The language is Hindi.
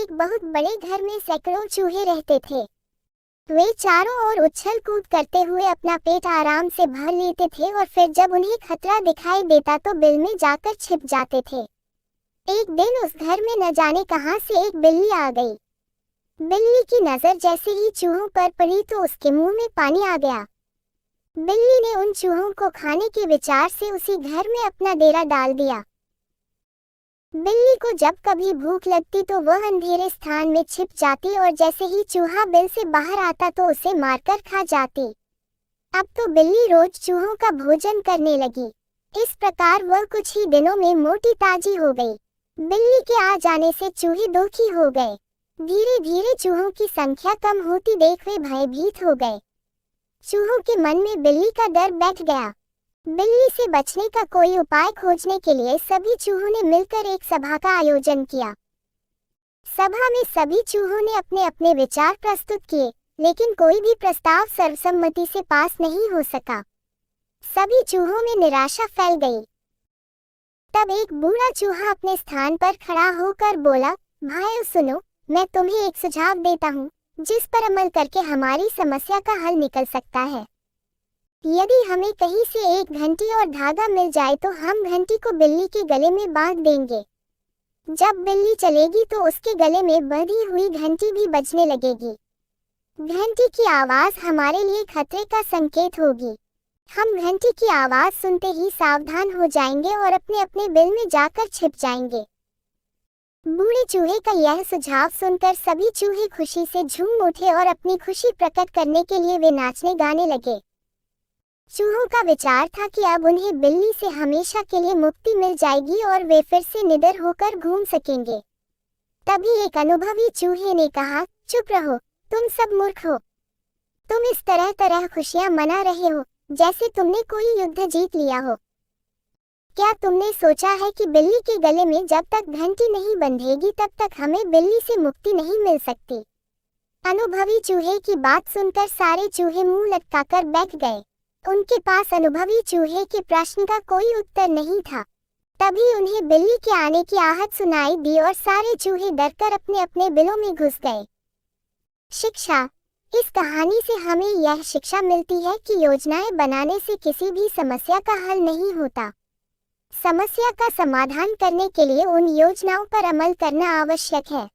एक बहुत बड़े घर में सैकड़ों चूहे रहते थे। वे चारों ओर उछल कूद करते हुए अपना पेट आराम से भर लेते थे और फिर जब उन्हें खतरा दिखाई देता तो बिल में जाकर छिप जाते थे। एक दिन उस घर में न जाने कहां से एक बिल्ली आ गई। बिल्ली की नजर जैसे ही चूहों पर पड़ी तो उसके मुंह में पानी आ गया। बिल्ली ने उन चूहों को खाने के विचार से उसी घर में अपना डेरा डाल दिया। बिल्ली को जब कभी भूख लगती तो वह अंधेरे स्थान में छिप जाती और जैसे ही चूहा बिल से बाहर आता तो उसे मारकर खा जाती। अब तो बिल्ली रोज चूहों का भोजन करने लगी। इस प्रकार वह कुछ ही दिनों में मोटी ताजी हो गई। बिल्ली के आ जाने से चूहे दुखी हो गए। धीरे धीरे चूहों की संख्या कम होती देख वे भयभीत हो गए। चूहों के मन में बिल्ली का डर बैठ गया। बिल्ली से बचने का कोई उपाय खोजने के लिए सभी चूहों ने मिलकर एक सभा का आयोजन किया। सभा में सभी चूहों ने अपने अपने विचार प्रस्तुत किए, लेकिन कोई भी प्रस्ताव सर्वसम्मति से पास नहीं हो सका। सभी चूहों में निराशा फैल गई। तब एक बूढ़ा चूहा अपने स्थान पर खड़ा होकर बोला, भाइयों सुनो, मैं तुम्हें एक सुझाव देता हूँ जिस पर अमल करके हमारी समस्या का हल निकल सकता है। यदि हमें कहीं से एक घंटी और धागा मिल जाए तो हम घंटी को बिल्ली के गले में बांध देंगे। जब बिल्ली चलेगी तो उसके गले में बंधी हुई घंटी भी बजने लगेगी। घंटी की आवाज हमारे लिए खतरे का संकेत होगी। हम घंटी की आवाज सुनते ही सावधान हो जाएंगे और अपने अपने बिल में जाकर छिप जाएंगे। बूढ़े चूहे का यह सुझाव सुनकर सभी चूहे खुशी से झूम उठे और अपनी खुशी प्रकट करने के लिए वे नाचने गाने लगे। चूहों का विचार था कि अब उन्हें बिल्ली से हमेशा के लिए मुक्ति मिल जाएगी और वे फिर से निडर होकर घूम सकेंगे। तभी एक अनुभवी चूहे ने कहा, चुप रहो, तुम सब मूर्ख हो। तुम इस तरह तरह खुशियां मना रहे हो जैसे तुमने कोई युद्ध जीत लिया हो। क्या तुमने सोचा है कि बिल्ली के गले में जब तक घंटी नहीं बंधेगी तब तक हमें बिल्ली से मुक्ति नहीं मिल सकती। अनुभवी चूहे की बात सुनकर सारे चूहे मुंह लटकाकर बैठ गए। उनके पास अनुभवी चूहे के प्रश्न का कोई उत्तर नहीं था। तभी उन्हें बिल्ली के आने की आहट सुनाई दी और सारे चूहे डरकर अपने अपने बिलों में घुस गए। शिक्षा। इस कहानी से हमें यह शिक्षा मिलती है कि योजनाएं बनाने से किसी भी समस्या का हल नहीं होता। समस्या का समाधान करने के लिए उन योजनाओं पर अमल करना आवश्यक है।